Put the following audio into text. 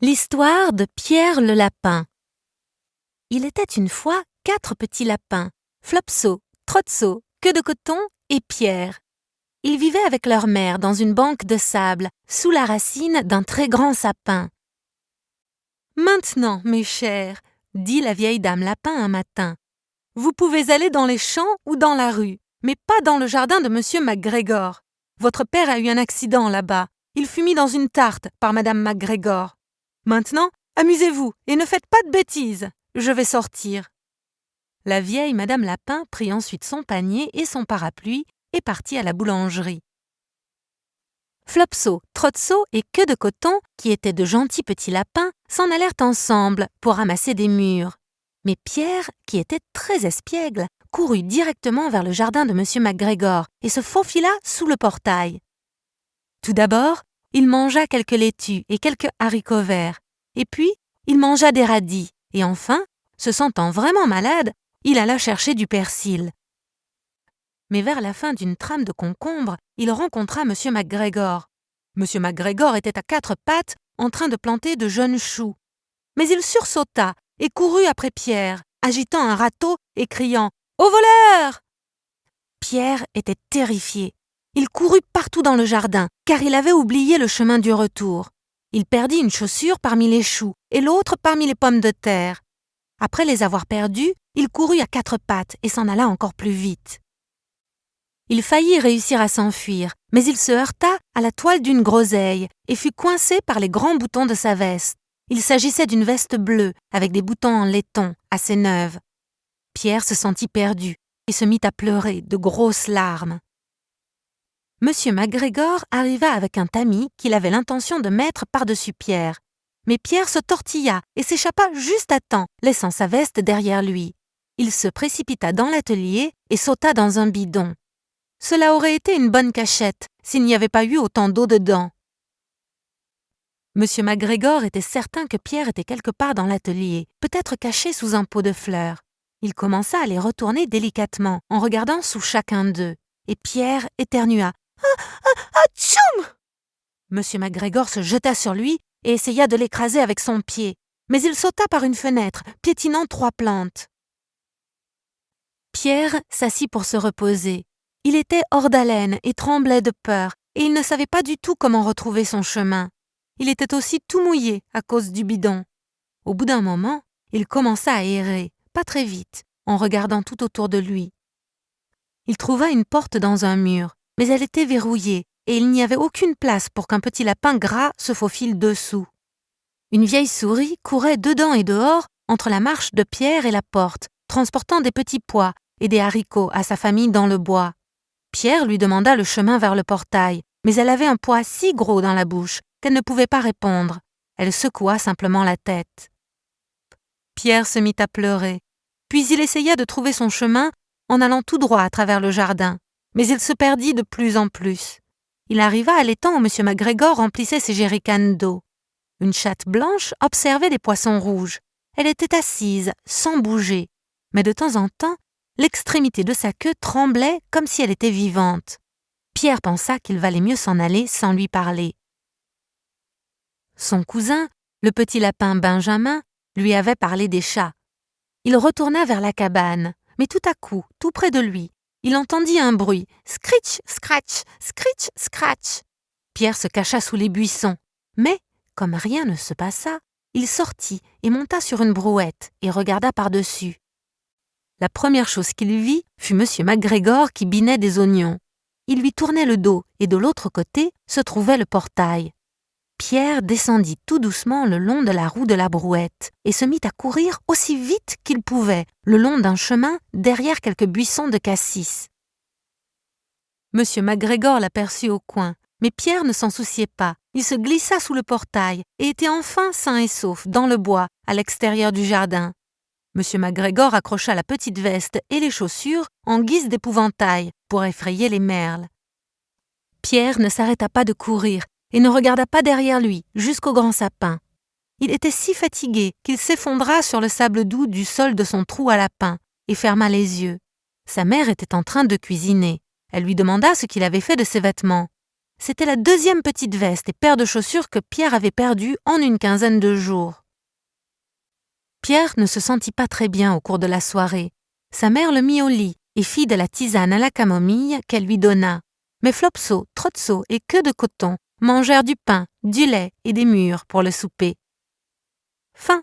L'histoire de Pierre le lapin. Il était une fois 4 petits lapins, Flopso, Trotso, Queue de coton et Pierre. Ils vivaient avec leur mère dans une banque de sable, sous la racine d'un très grand sapin. « Maintenant, mes chers, dit la vieille dame lapin un matin, vous pouvez aller dans les champs ou dans la rue, mais pas dans le jardin de Monsieur MacGregor. Votre père a eu un accident là-bas. Il fut mis dans une tarte par Madame MacGregor. Maintenant, amusez-vous et ne faites pas de bêtises. Je vais sortir. » La vieille Madame Lapin prit ensuite son panier et son parapluie et partit à la boulangerie. Flopso, Trotso et Queue de coton, qui étaient de gentils petits lapins, s'en allèrent ensemble pour ramasser des mûres. Mais Pierre, qui était très espiègle, courut directement vers le jardin de Monsieur MacGregor et se faufila sous le portail. Tout d'abord, il mangea quelques laitues et quelques haricots verts, et puis il mangea des radis, et enfin, se sentant vraiment malade, il alla chercher du persil. Mais vers la fin d'une trame de concombre, il rencontra Monsieur MacGregor. Monsieur MacGregor était à 4 pattes en train de planter de jeunes choux. Mais il sursauta et courut après Pierre, agitant un râteau et criant « Au voleur !» Pierre était terrifié. Il courut partout dans le jardin, car il avait oublié le chemin du retour. Il perdit une chaussure parmi les choux et l'autre parmi les pommes de terre. Après les avoir perdus, il courut à 4 pattes et s'en alla encore plus vite. Il faillit réussir à s'enfuir, mais il se heurta à la toile d'une groseille et fut coincé par les grands boutons de sa veste. Il s'agissait d'une veste bleue avec des boutons en laiton, assez neuve. Pierre se sentit perdu et se mit à pleurer de grosses larmes. Monsieur MacGregor arriva avec un tamis qu'il avait l'intention de mettre par-dessus Pierre. Mais Pierre se tortilla et s'échappa juste à temps, laissant sa veste derrière lui. Il se précipita dans l'atelier et sauta dans un bidon. Cela aurait été une bonne cachette s'il n'y avait pas eu autant d'eau dedans. Monsieur MacGregor était certain que Pierre était quelque part dans l'atelier, peut-être caché sous un pot de fleurs. Il commença à les retourner délicatement, en regardant sous chacun d'eux. Et Pierre éternua. « Atchoum !» Monsieur MacGregor se jeta sur lui et essaya de l'écraser avec son pied, mais il sauta par une fenêtre, piétinant 3 plantes. Pierre s'assit pour se reposer. Il était hors d'haleine et tremblait de peur, et il ne savait pas du tout comment retrouver son chemin. Il était aussi tout mouillé à cause du bidon. Au bout d'un moment, il commença à errer, pas très vite, en regardant tout autour de lui. Il trouva une porte dans un mur, mais elle était verrouillée, et il n'y avait aucune place pour qu'un petit lapin gras se faufile dessous. Une vieille souris courait dedans et dehors entre la marche de Pierre et la porte, transportant des petits pois et des haricots à sa famille dans le bois. Pierre lui demanda le chemin vers le portail, mais elle avait un pois si gros dans la bouche qu'elle ne pouvait pas répondre. Elle secoua simplement la tête. Pierre se mit à pleurer, puis il essaya de trouver son chemin en allant tout droit à travers le jardin, mais il se perdit de plus en plus. Il arriva à l'étang où Monsieur MacGregor remplissait ses jerrycans d'eau. Une chatte blanche observait des poissons rouges. Elle était assise, sans bouger, mais de temps en temps, l'extrémité de sa queue tremblait comme si elle était vivante. Pierre pensa qu'il valait mieux s'en aller sans lui parler. Son cousin, le petit lapin Benjamin, lui avait parlé des chats. Il retourna vers la cabane, mais tout à coup, tout près de lui, il entendit un bruit. Scritch, scratch, scritch, scratch. Pierre se cacha sous les buissons, mais, comme rien ne se passa, il sortit et monta sur une brouette et regarda par-dessus. La première chose qu'il vit fut Monsieur MacGregor qui binait des oignons. Il lui tournait le dos et de l'autre côté se trouvait le portail. Pierre descendit tout doucement le long de la roue de la brouette et se mit à courir aussi vite qu'il pouvait le long d'un chemin derrière quelques buissons de cassis. Monsieur MacGregor l'aperçut au coin, mais Pierre ne s'en souciait pas. Il se glissa sous le portail et était enfin sain et sauf dans le bois à l'extérieur du jardin. Monsieur MacGregor accrocha la petite veste et les chaussures en guise d'épouvantail pour effrayer les merles. Pierre ne s'arrêta pas de courir et ne regarda pas derrière lui jusqu'au grand sapin. Il était si fatigué qu'il s'effondra sur le sable doux du sol de son trou à lapin et ferma les yeux. Sa mère était en train de cuisiner. Elle lui demanda ce qu'il avait fait de ses vêtements. C'était la deuxième petite veste et paire de chaussures que Pierre avait perdues en une quinzaine de jours. Pierre ne se sentit pas très bien au cours de la soirée. Sa mère le mit au lit et fit de la tisane à la camomille qu'elle lui donna. Mais Flopso, Trotso et Queue de Coton mangèrent du pain, du lait et des mûres pour le souper. Fin.